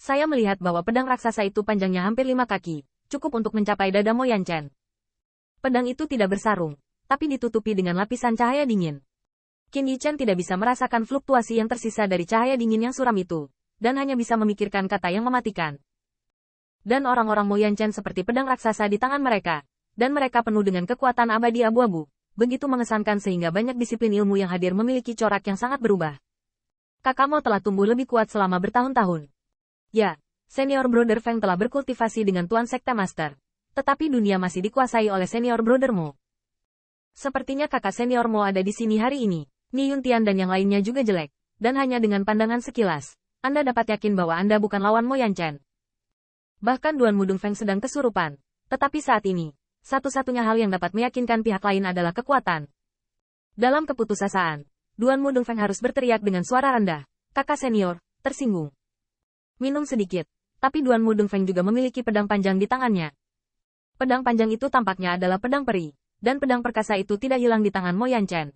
Saya melihat bahwa pedang raksasa itu panjangnya hampir 5 kaki, cukup untuk mencapai dada Mo Yanchen. Pedang itu tidak bersarung, tapi ditutupi dengan lapisan cahaya dingin. Qin Yichen tidak bisa merasakan fluktuasi yang tersisa dari cahaya dingin yang suram itu, dan hanya bisa memikirkan kata yang mematikan. Dan orang-orang Mo Yanchen seperti pedang raksasa di tangan mereka, dan mereka penuh dengan kekuatan abadi abu-abu, begitu mengesankan sehingga banyak disiplin ilmu yang hadir memiliki corak yang sangat berubah. Kakak Mo telah tumbuh lebih kuat selama bertahun-tahun. Ya, senior brother Feng telah berkultivasi dengan Tuan Sekte Master, tetapi dunia masih dikuasai oleh senior brother Mo. Sepertinya kakak senior Mo ada di sini hari ini. Ni Yuntian dan yang lainnya juga jelek, dan hanya dengan pandangan sekilas, Anda dapat yakin bahwa Anda bukan lawan Mo Yanchen. Bahkan Duan Mudung Feng sedang kesurupan, tetapi saat ini, satu-satunya hal yang dapat meyakinkan pihak lain adalah kekuatan. Dalam keputusasaan, Duan Mudung Feng harus berteriak dengan suara rendah, kakak senior, tersinggung. Minum sedikit, tapi Duan Mudung Feng juga memiliki pedang panjang di tangannya. Pedang panjang itu tampaknya adalah pedang peri, dan pedang perkasa itu tidak hilang di tangan Mo Yanchen.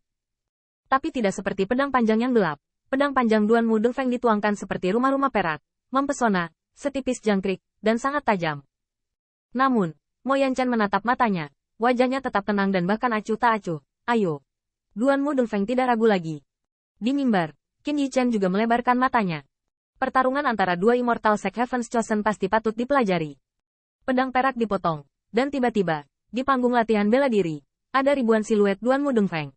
Tapi tidak seperti pedang panjang yang gelap, pedang panjang Duan Mudung Feng dituangkan seperti rumah-rumah perak, mempesona, setipis jangkrik, dan sangat tajam. Namun, Mo Yanchen menatap matanya, wajahnya tetap tenang dan bahkan acuh tak acuh. Ayo. Duan Mudung Feng tidak ragu lagi. Di mimbar, Qin Yichen juga melebarkan matanya. Pertarungan antara dua Immortal Sect Heaven's Chosen pasti patut dipelajari. Pedang perak dipotong, dan tiba-tiba, di panggung latihan bela diri, ada ribuan siluet Duan Mudung Feng.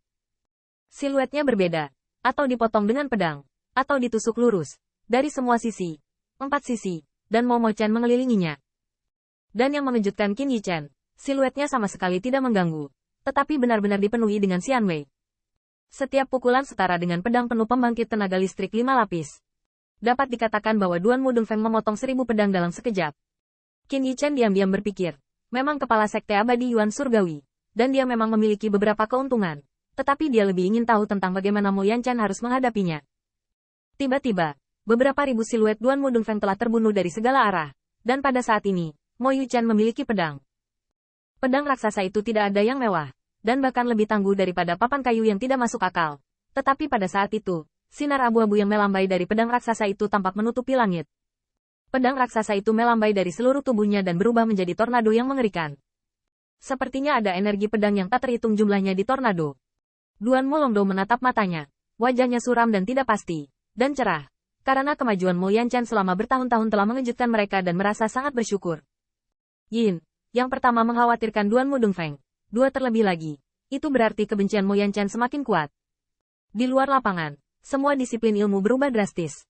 Siluetnya berbeda, atau dipotong dengan pedang, atau ditusuk lurus, dari semua sisi, 4 sisi, dan Mo Chen mengelilinginya. Dan yang mengejutkan Qin Yichen, siluetnya sama sekali tidak mengganggu, tetapi benar-benar dipenuhi dengan Xian Wei. Setiap pukulan setara dengan pedang penuh pembangkit tenaga listrik 5 lapis. Dapat dikatakan bahwa Duan Mudung Feng memotong 1000 pedang dalam sekejap. Qin Yichen diam-diam berpikir, memang kepala sekte abadi Yuan Surgawi, dan dia memang memiliki beberapa keuntungan, tetapi dia lebih ingin tahu tentang bagaimana Mo Yanchen harus menghadapinya. Tiba-tiba, beberapa ribu siluet Duan Mudung Feng telah terbunuh dari segala arah, dan pada saat ini, Mo Yanchen memiliki pedang. Pedang raksasa itu tidak ada yang mewah, dan bahkan lebih tangguh daripada papan kayu yang tidak masuk akal. Tetapi pada saat itu, sinar abu-abu yang melambai dari pedang raksasa itu tampak menutupi langit. Pedang raksasa itu melambai dari seluruh tubuhnya dan berubah menjadi tornado yang mengerikan. Sepertinya ada energi pedang yang tak terhitung jumlahnya di tornado. Duan Mulongdo menatap matanya. Wajahnya suram dan tidak pasti, dan cerah. Karena kemajuan Mo Yanchen selama bertahun-tahun telah mengejutkan mereka dan merasa sangat bersyukur. Yin, yang pertama mengkhawatirkan Duan Mudung Feng. 2 terlebih lagi. Itu berarti kebencian Mo Yanchen semakin kuat. Di luar lapangan, semua disiplin ilmu berubah drastis.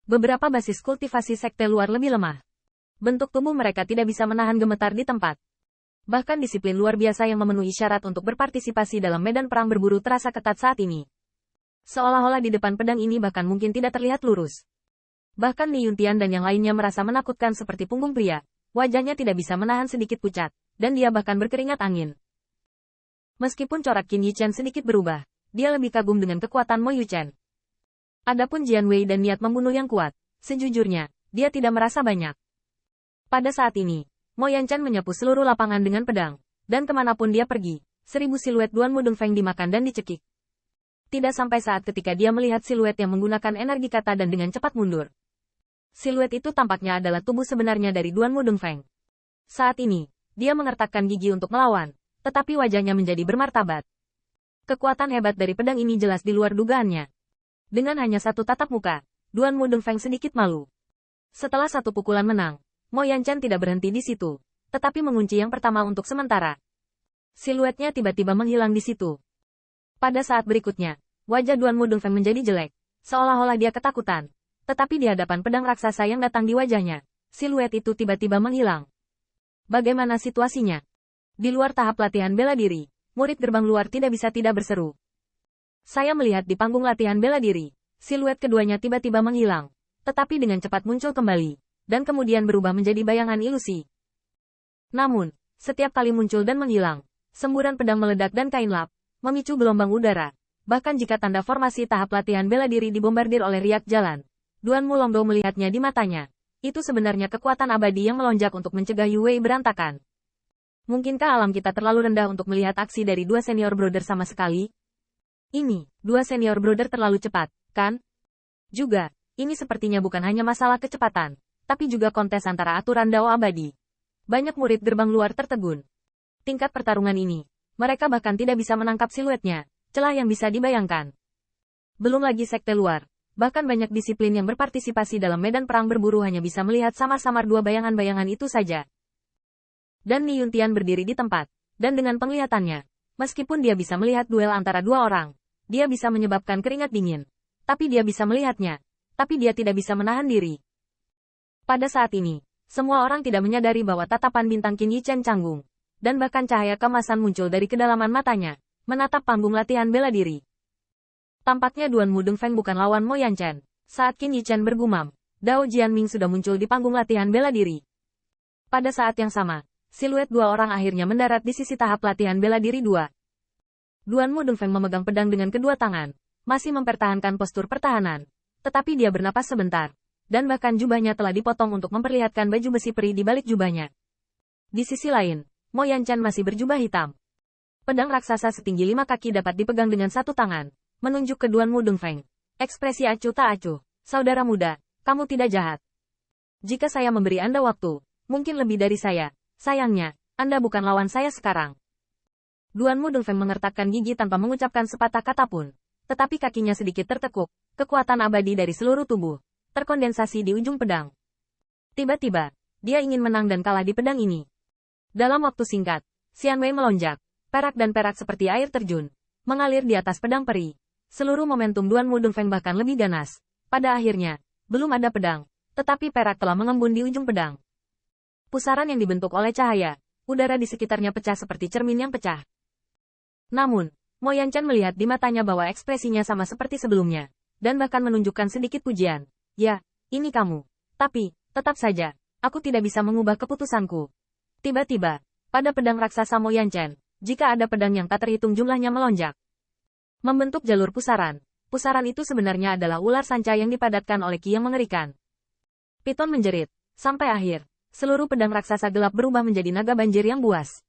Beberapa basis kultivasi sekte luar lebih lemah. Bentuk tubuh mereka tidak bisa menahan gemetar di tempat. Bahkan disiplin luar biasa yang memenuhi syarat untuk berpartisipasi dalam medan perang berburu terasa ketat saat ini. Seolah-olah di depan pedang ini bahkan mungkin tidak terlihat lurus. Bahkan Ni Yuntian dan yang lainnya merasa menakutkan seperti punggung pria. Wajahnya tidak bisa menahan sedikit pucat, dan dia bahkan berkeringat angin. Meskipun corak Qin Yichen sedikit berubah, dia lebih kagum dengan kekuatan Mo Yanchen. Adapun Jian Wei dan niat membunuh yang kuat, sejujurnya, dia tidak merasa banyak. Pada saat ini, Mo Yanchen menyapu seluruh lapangan dengan pedang, dan kemanapun dia pergi, 1000 siluet Duan Mudung Feng dimakan dan dicekik. Tidak sampai saat ketika dia melihat siluet yang menggunakan energi kata dan dengan cepat mundur. Siluet itu tampaknya adalah tubuh sebenarnya dari Duan Mudung Feng. Saat ini, dia mengertakkan gigi untuk melawan, tetapi wajahnya menjadi bermartabat. Kekuatan hebat dari pedang ini jelas di luar dugaannya. Dengan hanya satu tatap muka, Duan Mudung Feng sedikit malu. Setelah satu pukulan menang, Mo Yanchen tidak berhenti di situ, tetapi mengunci yang pertama untuk sementara. Siluetnya tiba-tiba menghilang di situ. Pada saat berikutnya, wajah Duan Mudung Feng menjadi jelek, seolah-olah dia ketakutan. Tetapi di hadapan pedang raksasa yang datang di wajahnya, siluet itu tiba-tiba menghilang. Bagaimana situasinya? Di luar tahap latihan bela diri, murid gerbang luar tidak bisa tidak berseru. Saya melihat di panggung latihan bela diri, siluet keduanya tiba-tiba menghilang, tetapi dengan cepat muncul kembali, dan kemudian berubah menjadi bayangan ilusi. Namun, setiap kali muncul dan menghilang, semburan pedang meledak dan kain lap, memicu gelombang udara. Bahkan jika tanda formasi tahap latihan bela diri dibombardir oleh riak jalan, Duan Mulongdo melihatnya di matanya. Itu sebenarnya kekuatan abadi yang melonjak untuk mencegah Yu Wei berantakan. Mungkinkah alam kita terlalu rendah untuk melihat aksi dari 2 senior brother sama sekali? Ini, 2 senior brother terlalu cepat, kan? Juga, ini sepertinya bukan hanya masalah kecepatan, tapi juga kontes antara aturan Dao abadi. Banyak murid gerbang luar tertegun. Tingkat pertarungan ini, mereka bahkan tidak bisa menangkap siluetnya, celah yang bisa dibayangkan. Belum lagi sekte luar, bahkan banyak disiplin yang berpartisipasi dalam medan perang berburu hanya bisa melihat samar-samar dua bayangan-bayangan itu saja. Dan Ni Yuntian berdiri di tempat, dan dengan penglihatannya, meskipun dia bisa melihat duel antara dua orang, dia bisa menyebabkan keringat dingin. Tapi dia bisa melihatnya, tapi dia tidak bisa menahan diri. Pada saat ini, semua orang tidak menyadari bahwa tatapan bintang Qin Yichen canggung, dan bahkan cahaya kemasan muncul dari kedalaman matanya, menatap panggung latihan bela diri. Tampaknya Duan Mudeng Feng bukan lawan Mo Yanchen. Saat Qin Yichen bergumam, Dao Jianming sudah muncul di panggung latihan bela diri. Pada saat yang sama, siluet dua orang akhirnya mendarat di sisi tahap latihan bela diri 2. Duan Mudeng Feng memegang pedang dengan kedua tangan, masih mempertahankan postur pertahanan, tetapi dia bernapas sebentar, dan bahkan jubahnya telah dipotong untuk memperlihatkan baju besi peri di balik jubahnya. Di sisi lain, Mo Yanchen masih berjubah hitam. Pedang raksasa setinggi 5 kaki dapat dipegang dengan satu tangan, menunjuk ke Duan Mudeng Feng. Ekspresi acuh tak acuh. Saudara muda, kamu tidak jahat. Jika saya memberi Anda waktu, mungkin lebih dari saya, sayangnya, Anda bukan lawan saya sekarang. Duan Mudeng Feng mengertakkan gigi tanpa mengucapkan sepatah kata pun, tetapi kakinya sedikit tertekuk, kekuatan abadi dari seluruh tubuh terkondensasi di ujung pedang. Tiba-tiba, dia ingin menang dan kalah di pedang ini. Dalam waktu singkat, Xian Wei melonjak, perak dan perak seperti air terjun, mengalir di atas pedang peri. Seluruh momentum Duan Mudeng Feng bahkan lebih ganas. Pada akhirnya, belum ada pedang, tetapi perak telah mengembun di ujung pedang. Pusaran yang dibentuk oleh cahaya, udara di sekitarnya pecah seperti cermin yang pecah. Namun, Mo Yanchen melihat di matanya bahwa ekspresinya sama seperti sebelumnya, dan bahkan menunjukkan sedikit pujian. Ya, ini kamu. Tapi, tetap saja, aku tidak bisa mengubah keputusanku. Tiba-tiba, pada pedang raksasa Mo Yanchen, jika ada pedang yang tak terhitung jumlahnya melonjak. Membentuk jalur pusaran. Pusaran itu sebenarnya adalah ular sanca yang dipadatkan oleh ki yang mengerikan. Piton menjerit. Sampai akhir, seluruh pedang raksasa gelap berubah menjadi naga banjir yang buas.